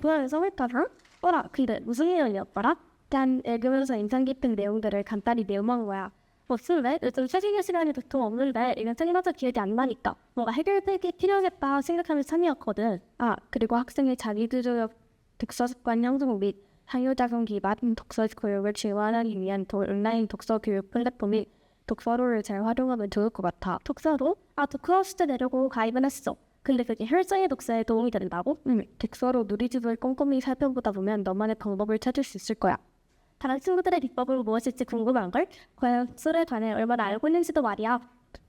도서관에서 훑어서 근데 무슨 내용이었더라? 난 읽으면서 인상 깊은 내용들을 간단히 메모한 거야. 쓸래? 요즘 책읽을 시간이 도통 없는데 이건 책마저 기억이 안 나니까 뭔가 해결책이 필요하겠다 생각하면서 참여였거든. 그리고 학생의 자기주도적 독서 습관 형성 및 상호작용 기반 독서 교육을 지원하기 위한 온라인 독서 교육 플랫폼이 독서로를 잘 활용하면 좋을 것 같아. 독서로? 독서하우스 내려고 가입은 했어. 근데 그게 혈성의 독서에 도움이 된다고? 독서로 누리집을 꼼꼼히 살펴보다 보면 너만의 방법을 찾을 수 있을 거야. 다른 친구들의 비법은 무엇일지 궁금한걸? 과연 독서에 관해 얼마나 알고 있는지도 말이야.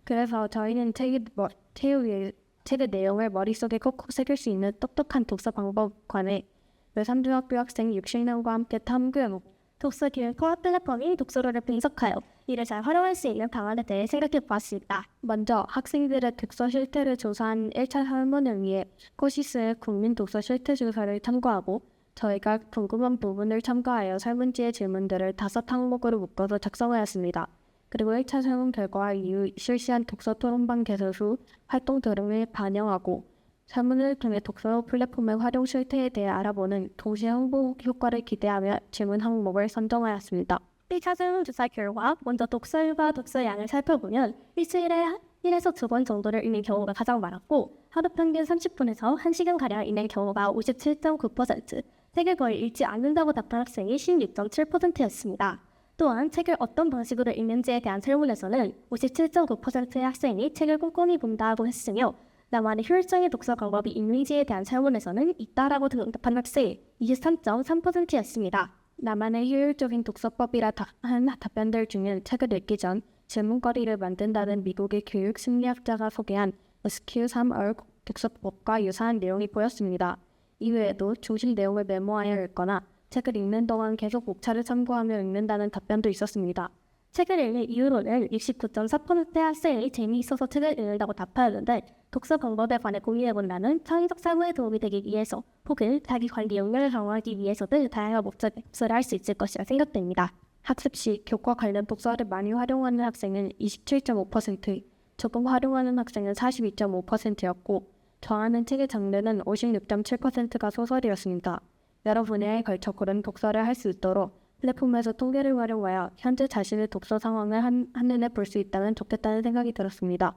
그래서 저희는 책의 내용을 머릿속에 콕콕 새길 수 있는 똑똑한 독서 방법 관해 외삼중학교 학생 60명과 함께 탐구해보고 독서 교육 통합 플랫폼인 독서로를 분석하여 이를 잘 활용할 수 있는 방안에 대해 생각해 보았습니다. 먼저 학생들의 독서 실태를 조사한 1차 설문을 위해 코시스의 국민 독서 실태 조사를 참고하고 저희가 궁금한 부분을 첨가하여 설문지의 질문들을 5항목으로 묶어서 작성하였습니다. 그리고 1차 설문 결과 이후 실시한 독서 토론방 개설 후 활동 등을 반영하고 설문을 통해 독서 플랫폼의 활용 실태에 대해 알아보는 동시에 홍보 효과를 기대하며 질문 항목을 선정하였습니다. 1차 설문조사 결과 먼저 독서일과 독서량을 살펴보면 일주일에 1에서 2번 정도를 읽는 경우가 가장 많았고 하루 평균 30분에서 1시간가량 읽는 경우가 57.9%, 책을 거의 읽지 않는다고 답한 학생이 16.7%였습니다. 또한 책을 어떤 방식으로 읽는지에 대한 설문에서는 57.9%의 학생이 책을 꼼꼼히 본다고 했으며 나만의 효율적인 독서 방법이 있는지에 대한 설문에서는 있다라고 대답한 학생이 23.3%였습니다. 나만의 효율적인 독서법이라 한 답변들 중엔 책을 읽기 전 질문거리를 만든다는 미국의 교육 심리학자가 소개한 SQ3R 독서법과 유사한 내용이 보였습니다. 이외에도 중심 내용을 메모하여 읽거나 책을 읽는 동안 계속 목차를 참고하며 읽는다는 답변도 있었습니다. 책을 읽는 이유로는 69.4%의 학생이 재미있어서 책을 읽는다고 답하였는데 독서 방법에 관해 고민해본다는 창의적 사고에 도움이 되기 위해서 혹은 자기 관리 역량을 강화하기 위해서 등 다양한 목적의 독서를 할 수 있을 것이라 생각됩니다. 학습 시 교과 관련 독서를 많이 활용하는 학생은 27.5%, 조금 활용하는 학생은 42.5%였고 좋아하는 책의 장르는 56.7%가 소설이었습니다. 여러 분야에 걸쳐 고른 독서를 할 수 있도록 플랫폼에서 통계를 활용하여 현재 자신의 독서 상황을 한눈에 볼 수 있다면 좋겠다는 생각이 들었습니다.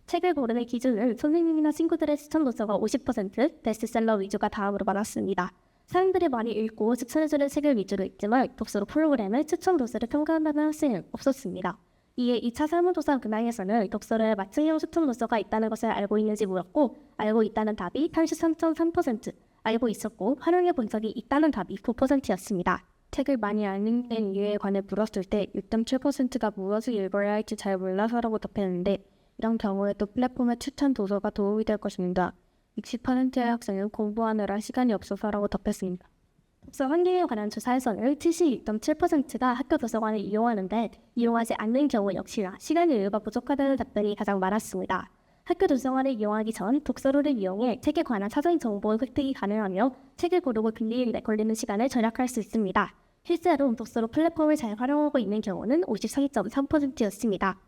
책을 고르는 기준은 선생님이나 친구들의 추천 독서가 50%, 베스트셀러 위주가 다음으로 많았습니다. 사람들이 많이 읽고 추천해주는 책을 위주로 읽지만 독서로 프로그램에 추천 독서를 평가한다는 학생은 없었습니다. 이에 2차 설문조사 근황에서는 독서를 맞춤형 추천 독서가 있다는 것을 알고 있는지 물었고 알고 있다는 답이 83.3%, 알고 있었고 활용해 본 적이 있다는 답이 9%였습니다. 책을 많이 안 읽는 이유에 관해 물었을 때 6.7%가 무엇을 읽어야 할지 잘 몰라서라고 답했는데 이런 경우에도 플랫폼의 추천 도서가 도움이 될 것입니다. 60%의 학생은 공부하느라 시간이 없어서라고 답했습니다. 독서 환경에 관한 조사에서는 76.7%가 학교 도서관을 이용하는데 이용하지 않는 경우 역시나 시간이 여유가 부족하다는 답변이 가장 많았습니다. 학교 도서관을 이용하기 전 독서로를 이용해 책에 관한 사전 정보 획득이 가능하며 책을 고르고 빌리는데 걸리는 시간을 절약할 수 있습니다. 실제로 독서로 플랫폼을 잘 활용하고 있는 경우는 54.3%였습니다.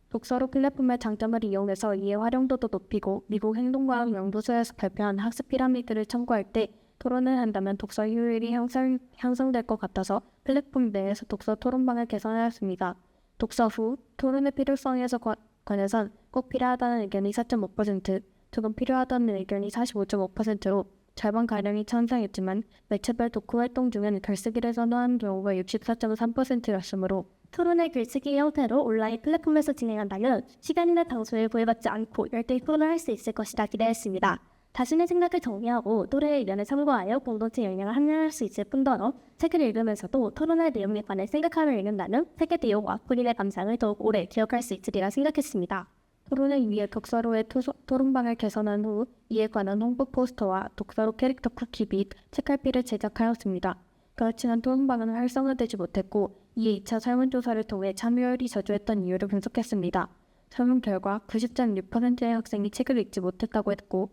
독서로 플랫폼의 장점을 이용해서 이의 활용도도 높이고 미국 행동과학 연구소에서 발표한 학습 피라미드를 참고할 때 토론을 한다면 독서 효율이 향상될 것 같아서 플랫폼 내에서 독서 토론방을 개선하였습니다. 독서 후 토론의 필요성에서 관해선 꼭 필요하다는 의견이 4.5%, 조금 필요하다는 의견이 45.5%로 절반가량이 찬성했지만 매체별 독후 활동 중엔 글쓰기를 선호하는 경우가 64.3%였으므로 토론의 글쓰기 형태로 온라인 플랫폼에서 진행한다면 시간이나 장소에 구애받지 않고 열띤 토론을 할 수 있을 것이라 기대했습니다. 자신의 생각을 정리하고 또래의 의견을 참고하여 공동체 역량을 함양할 수 있을 뿐더러 책을 읽으면서도 토론할 내용에 관해 생각하며 읽는다면 책의 내용과 본인의 감상을 더욱 오래 기억할 수 있으리라 생각했습니다. 토론을 위해 독서로의 토론방을 개선한 후 이에 관한 홍보 포스터와 독서로 캐릭터 쿠키 및 책갈피를 제작하였습니다. 그렇지만 토론방은 활성화되지 못했고 이에 2차 설문조사를 통해 참여율이 저조했던 이유를 분석했습니다. 설문 결과 90.6%의 학생이 책을 읽지 못했다고 했고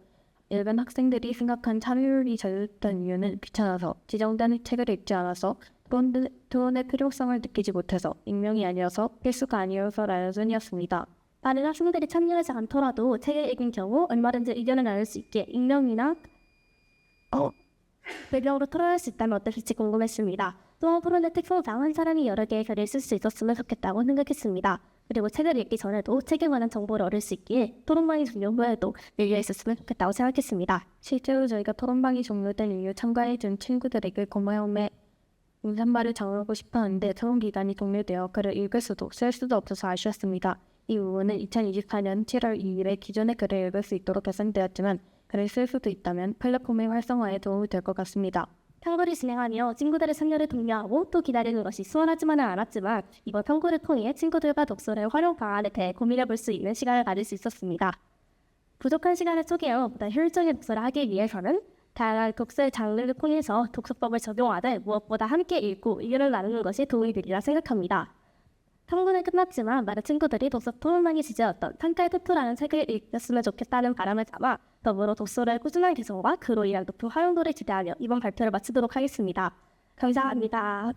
일반 학생들이 생각한 참여율이 저조했던 이유는 귀찮아서, 지정된 책을 읽지 않아서, 토론의 필요성을 느끼지 못해서, 익명이 아니어서, 필수가 아니어서라는 순이었습니다. 많은 학생들이 참여하지 않더라도 책을 읽은 경우 얼마든지 의견을 나눌 수 있게 익명이나 배경으로 토론할 수 있다면 어땠을지 궁금했습니다. 또 토론의 특성상 한 사람이 여러 개의 글을 쓸 수 있었으면 좋겠다고 생각했습니다. 그리고 책을 읽기 전에도 책에 관한 정보를 얻을 수 있기에 토론방이 종료 후에도 열려 있었으면 좋겠다고 생각했습니다. 실제로 저희가 토론방이 종료된 이후 참가해준 친구들에게 고마움의 인사말을 전하고 싶었는데 토론 기간이 종료되어 글을 읽을 수도 쓸 수도 없어서 아쉬웠습니다. 이 부분은 2024년 7월 2일에 기존의 글을 읽을 수 있도록 개선되었지만 글을 쓸 수도 있다면 플랫폼의 활성화에 도움이 될 것 같습니다. 탐구를 진행하며 친구들의 참여를 독려하고 또 기다리는 것이 수월하지만은 않았지만 이번 탐구를 통해 친구들과 독서를 활용 방안에 대해 고민해볼 수 있는 시간을 가질 수 있었습니다. 부족한 시간을 쪼개어 보다 효율적인 독서를 하기 위해서는 다양한 독서의 장르를 통해서 독서법을 적용하되 무엇보다 함께 읽고 의견을 나누는 것이 도움이 되리라 생각합니다. 탐구는 끝났지만 많은 친구들이 독서 토론방이 주제였던 창가의 토토라는 책을 읽었으면 좋겠다는 바람을 담아 더불어 독서를 꾸준한 개선과 그로 인한 높은 활용도를 기대하며 이번 발표를 마치도록 하겠습니다. 감사합니다.